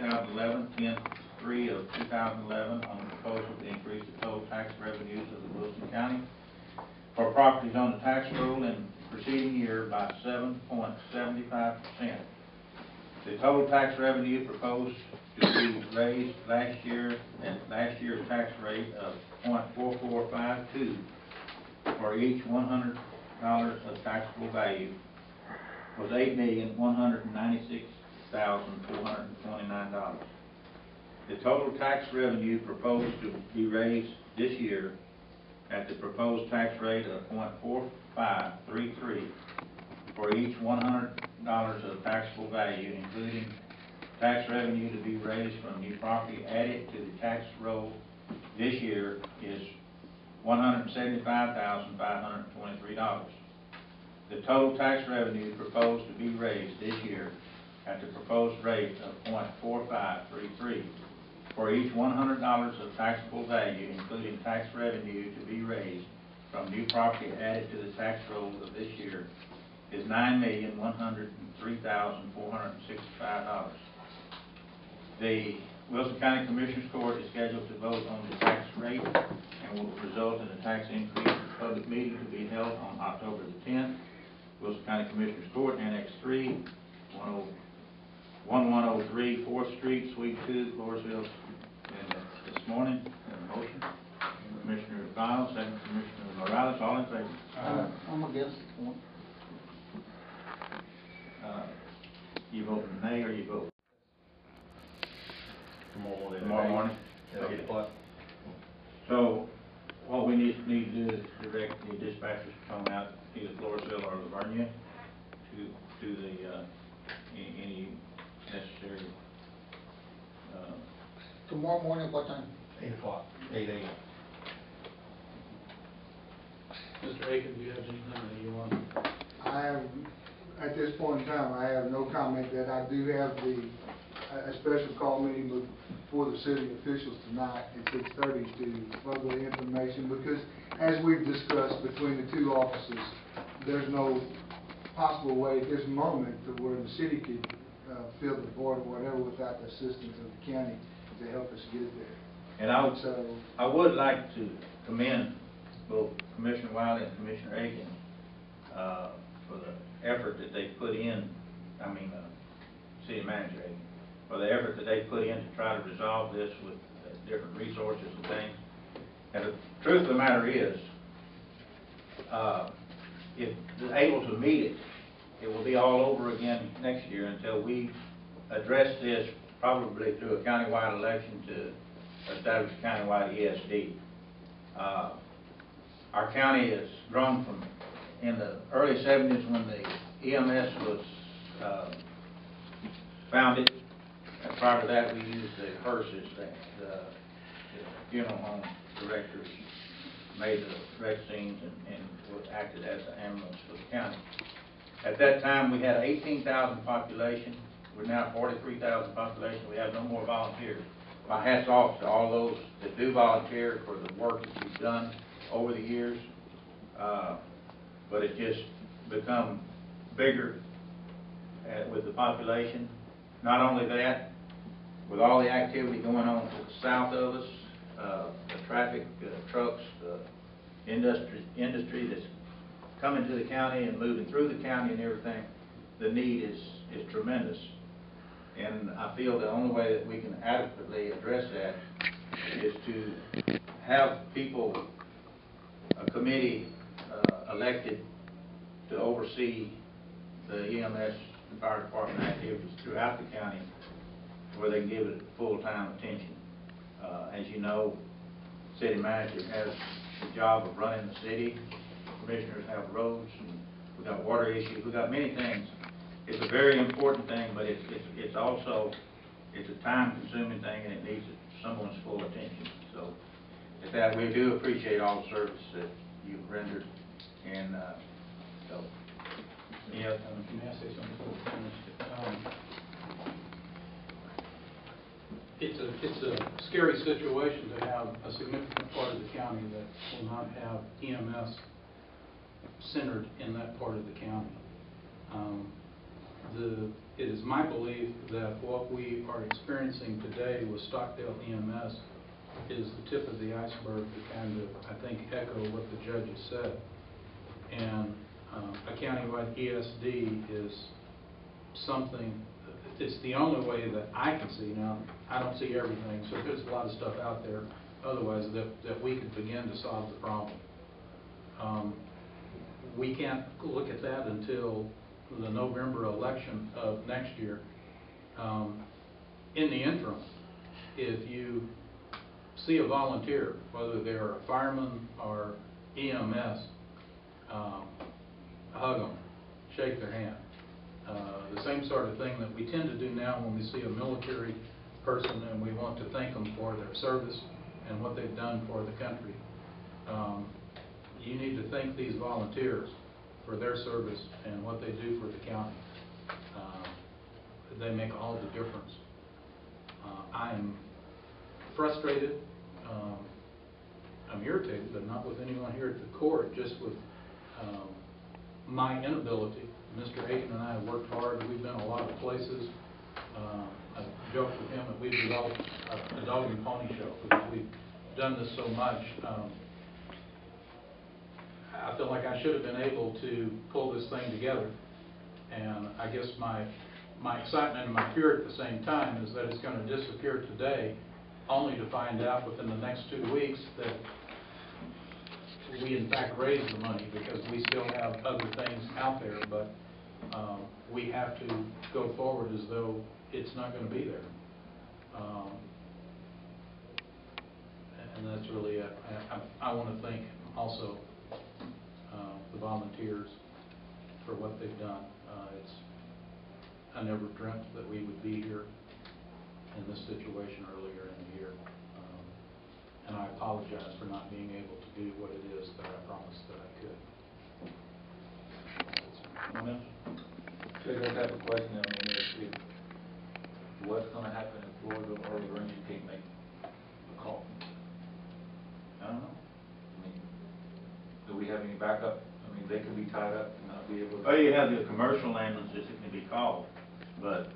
2011, 10/3 of 2011, on the proposal to increase the total tax revenues of the Wilson County for properties on the tax roll in the preceding year by 7.75%. The total tax revenue proposed to be raised last year at last year's tax rate of .4452 for each $100 of taxable value was $8,196,429. The total tax revenue proposed to be raised this year at the proposed tax rate of .4533 for each $100 of taxable value, including tax revenue to be raised from new property added to the tax roll this year, is $175,523. The total tax revenue proposed to be raised this year at the proposed rate of .4533 for each $100 of taxable value, including tax revenue to be raised from new property added to the tax roll of this year, is $9,103,465. The Wilson County Commissioners Court is scheduled to vote on the tax rate and will result in a tax increase at the public meeting to be held on October the 10th. Wilson County Commissioners Court, Annex 3, 1103 4th Street, Suite 2, Floresville. And this morning, have a motion. Commissioner Giles, second Commissioner Morales, all in favor? I'm against the point. You vote nay or you vote? Tomorrow morning. Yeah. 8 o'clock. So, what we need to do is direct the dispatchers to come out, either Floresville or Livonia, to do the any necessary. Tomorrow morning, what time? 8 o'clock. 8 a.m. Mr. Aiken, do you have anything that you want? I have, at this point in time, I have no comment. That I do have a special call meeting for the city officials tonight at 6:30 to further the information, because as we've discussed between the two offices, there's no possible way at this moment to where the city could fill the void or whatever without the assistance of the county to help us get there. And I would like to commend both Commissioner Wiley and Commissioner Aiken for the effort that they put in, City Manager Aiken, for the effort that they put in to try to resolve this with different resources and things. And the truth of the matter is, if they're able to meet it, it will be all over again next year until we address this, probably through a countywide election to establish a countywide ESD. Our county has grown from, in the early 70s when the EMS was founded. And prior to that, we used the hearses, the funeral home directors made the wreck scenes and acted as the ambulance for the county. At that time, we had 18,000 population. We're now 43,000 population. We have no more volunteers. My hat's off to all those that do volunteer for the work that you've done over the years. But it's just become bigger with the population. Not only that, with all the activity going on to the south of us, the traffic, trucks, industry that's coming to the county and moving through the county and everything, the need is tremendous. And I feel the only way that we can adequately address that is to have people, a committee elected to oversee the EMS and fire department activities throughout the county, where they can give it full-time attention. As you know, city manager has the job of running the city. Commissioners have roads, and we got water issues. We got many things. It's a very important thing, but it's also a time-consuming thing, and it needs someone's full attention. So, at that, we do appreciate all the service that you've rendered, and so. Yeah. May I say something before we finish? It's a scary situation to have a significant part of the county that will not have EMS centered in that part of the county. It is my belief that what we are experiencing today with Stockdale EMS is the tip of the iceberg to kind of, I think, echo what the judge has said. And a countywide ESD is something, it's the only way that I can see. Now, I don't see everything, so there's a lot of stuff out there otherwise that we could begin to solve the problem. We can't look at that until the November election of next year. In the interim, if you see a volunteer, whether they're a fireman or EMS, hug them, shake their hand. The same sort of thing that we tend to do now when we see a military person and we want to thank them for their service and what they've done for the country. You need to thank these volunteers for their service and what they do for the county. They make all the difference. I am frustrated. I'm irritated, but not with anyone here at the court, just with my inability. Mr. Aiken and I have worked hard. We've been a lot of places. I joked with him that we've developed a dog and pony show because we've done this so much. I feel like I should have been able to pull this thing together, and I guess my excitement and my fear at the same time is that it's going to disappear today, only to find out within the next 2 weeks that we in fact raised the money because we still have other things out there, but we have to go forward as though it's not going to be there. And that's really it. I want to thank also the volunteers for what they've done. I never dreamt that we would be here in this situation earlier in the year. And I apologize for not being able to do what it is that I promised that I could. So I just have a question. I mean, if what's going to happen in Florida or when you can't make a call? I don't know. I mean, do we have any backup? I mean, they could be tied up and not be able to. Oh, you have the commercial ambulances that can be called, but,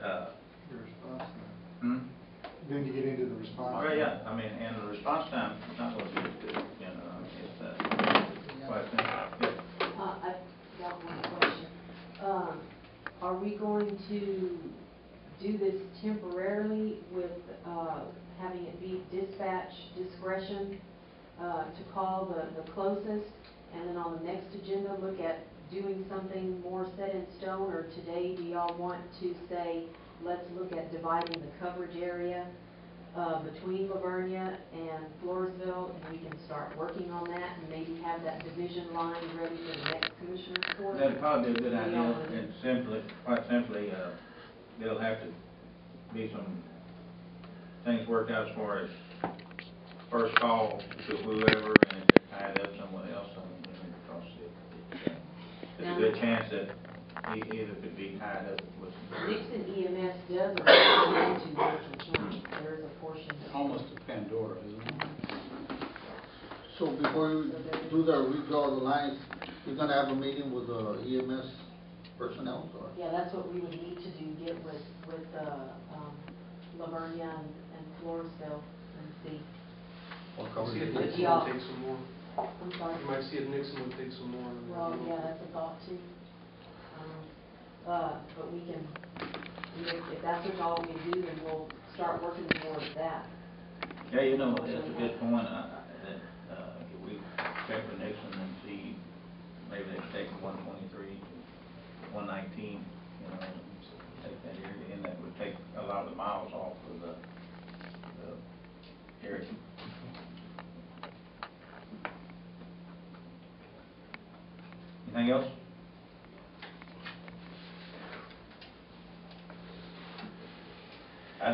Your response time. Then you get into the response. oh, yeah, I mean, and the response time is not going to be good, you know, I mean, it's, quite simple. Yeah. I've got one question. Are we going to do this temporarily with, having it be dispatch discretion, to call the closest, and then on the next agenda, look at doing something more set in stone, or today, do y'all want to say, let's look at dividing the coverage area between Lavernia and Floresville, and we can start working on that and maybe have that division line ready for the next commissioner's court? That'd probably be a good idea, and quite simply, there'll have to be some things worked out as far as first call to whoever, and if they're tied up someone else, because there's a good chance that either could be tied up with. Nixon EMS does go into Lincoln County. There is a portion that. Almost to Pandora, isn't it? So before you do the redraw the lines, you're gonna have a meeting with the EMS personnel, or? Yeah, that's what we would need to do, get with Lavernia and Floresville and see. What See coverage? if But Nixon y'all- would take some more. I'm sorry. You might see if Nixon would take some more. Well, yeah, that's a thought too. But we can, if that's what y'all want me to do, then we'll start working towards that. Yeah, you know, that's a good point, that, if we check with Nixon and see, maybe they can take 123 to 119, you know, and take that area, and that would take a lot of the miles off of the area. Anything else?